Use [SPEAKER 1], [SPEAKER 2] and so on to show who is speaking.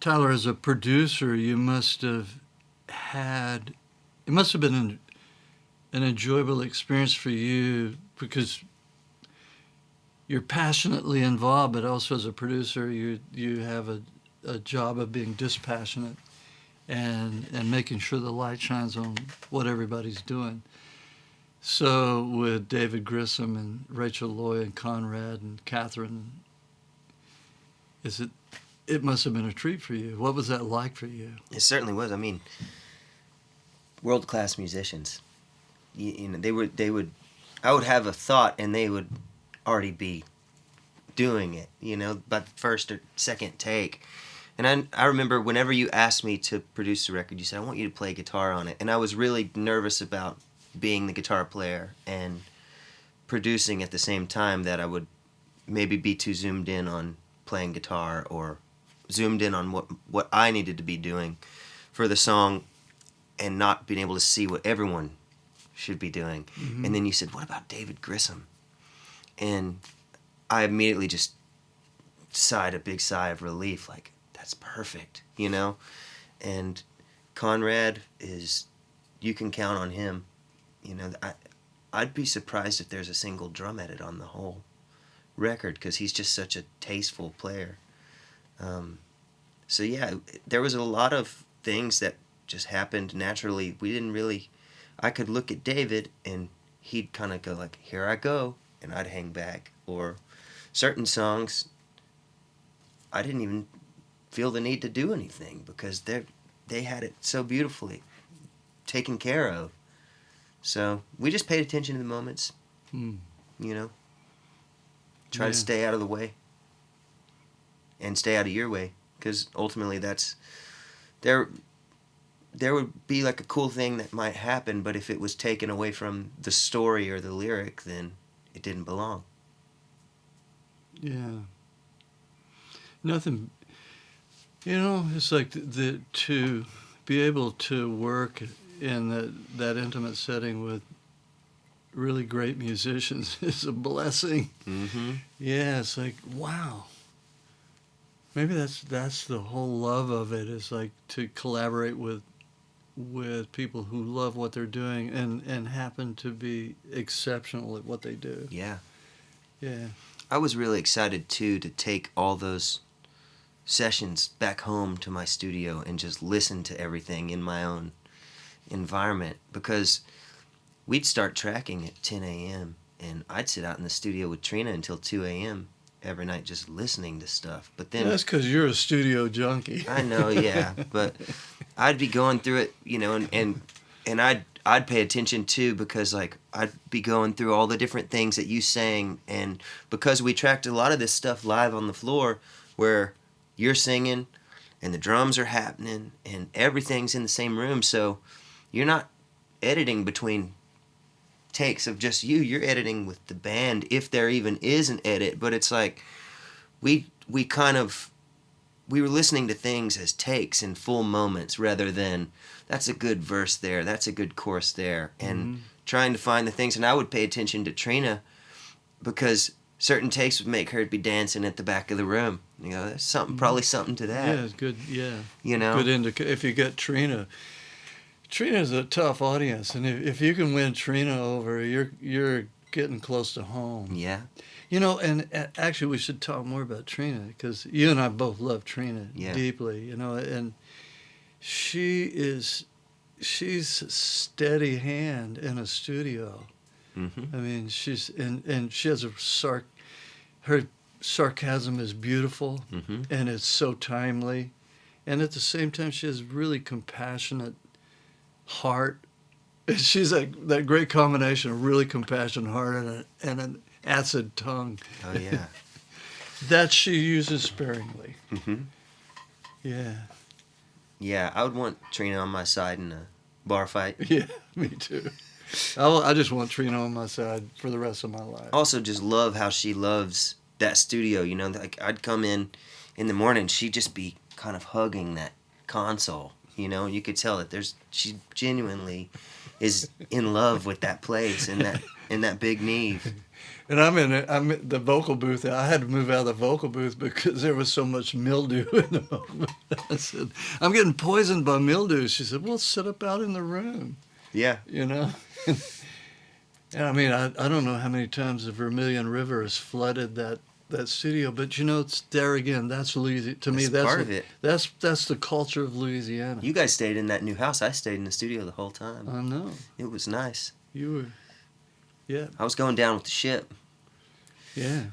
[SPEAKER 1] Tyler, as a producer, you must have had, it must have been an enjoyable experience for you because you're passionately involved, but also as a producer, you have a job of being dispassionate and making sure the light shines on what everybody's doing. So with David Grissom and Rachel Loy and Conrad and Catherine, it must have been a treat for you. What was that like for you?
[SPEAKER 2] It certainly was. I mean, world-class musicians. You know, they would, I would have a thought and they would already be doing it, you know, by the first or second take. And I remember whenever you asked me to produce the record, you said, I want you to play guitar on it. And I was really nervous about being the guitar player and producing at the same time, that I would maybe be too zoomed in on playing guitar or zoomed in on what I needed to be doing for the song and not being able to see what everyone should be doing. Mm-hmm. And then you said, what about David Grissom? And I immediately just sighed a big sigh of relief, like, that's perfect, you know? And Conrad is, you can count on him. You know, I'd be surprised if there's a single drum edit on the whole record, because he's just such a tasteful player. So yeah, there was a lot of things that just happened naturally. I could look at David and he'd kind of go like, here I go, and I'd hang back. Or certain songs, I didn't even feel the need to do anything because they had it so beautifully taken care of. So we just paid attention to the moments, you know. Try to stay out of the way and stay out of your way, because ultimately there would be like a cool thing that might happen, but if it was taken away from the story or the lyric, then it didn't belong.
[SPEAKER 1] Yeah. Nothing, you know, it's like to be able to work in that intimate setting with really great musicians is a blessing. Mm-hmm. Yeah, it's like, wow. Maybe that's the whole love of it, is like to collaborate with people who love what they're doing and happen to be exceptional at what they do.
[SPEAKER 2] Yeah.
[SPEAKER 1] Yeah.
[SPEAKER 2] I was really excited, too, to take all those sessions back home to my studio and just listen to everything in my own environment, because we'd start tracking at 10 a.m. and I'd sit out in the studio with Trina until 2 a.m. every night just listening to stuff. But then
[SPEAKER 1] that's because you're a studio junkie.
[SPEAKER 2] I know, yeah, but I'd be going through it, you know, and I'd pay attention too, because like I'd be going through all the different things that you sang, and because we tracked a lot of this stuff live on the floor where you're singing and the drums are happening and everything's in the same room, so you're not editing between takes of just you're editing with the band, if there even is an edit. But it's like we were listening to things as takes in full moments, rather than that's a good verse there, that's a good chorus there, and trying to find the things. And I would pay attention to Trina, because certain takes would make her be dancing at the back of the room. You know, there's probably something to that.
[SPEAKER 1] Yeah, it's good. Yeah,
[SPEAKER 2] you know,
[SPEAKER 1] good if you get Trina. Trina's a tough audience, and if you can win Trina over, you're getting close to home.
[SPEAKER 2] Yeah.
[SPEAKER 1] You know, and actually we should talk more about Trina, because you and I both love Trina deeply, you know, and she's a steady hand in a studio. Mm-hmm. I mean, and she has her sarcasm is beautiful, and it's so timely, and at the same time she has really compassionate heart. She's that great combination of really compassionate heart and an acid tongue.
[SPEAKER 2] Oh yeah.
[SPEAKER 1] That she uses sparingly. Mm-hmm. Yeah.
[SPEAKER 2] Yeah, I would want Trina on my side in a bar fight.
[SPEAKER 1] Yeah, me too. I just want Trina on my side for the rest of my life.
[SPEAKER 2] Also, just love how she loves that studio. You know, like I'd come in the morning, she'd just be kind of hugging that console. You know, and you could tell that she genuinely is in love with that place and that big Neve.
[SPEAKER 1] And I'm in the vocal booth. I had to move out of the vocal booth because there was so much mildew in the vocal booth. I said, I'm getting poisoned by mildew. She said, well, sit up out in the room,
[SPEAKER 2] Yeah.
[SPEAKER 1] you know? And I mean, I don't know how many times the Vermilion River has flooded that studio, but you know, it's there again. That's Louisiana. To me, that's
[SPEAKER 2] part of it.
[SPEAKER 1] That's the culture of Louisiana.
[SPEAKER 2] You guys stayed in that new house. I stayed in the studio the whole time.
[SPEAKER 1] I know.
[SPEAKER 2] It was nice.
[SPEAKER 1] You were, yeah.
[SPEAKER 2] I was going down with the ship.
[SPEAKER 1] Yeah.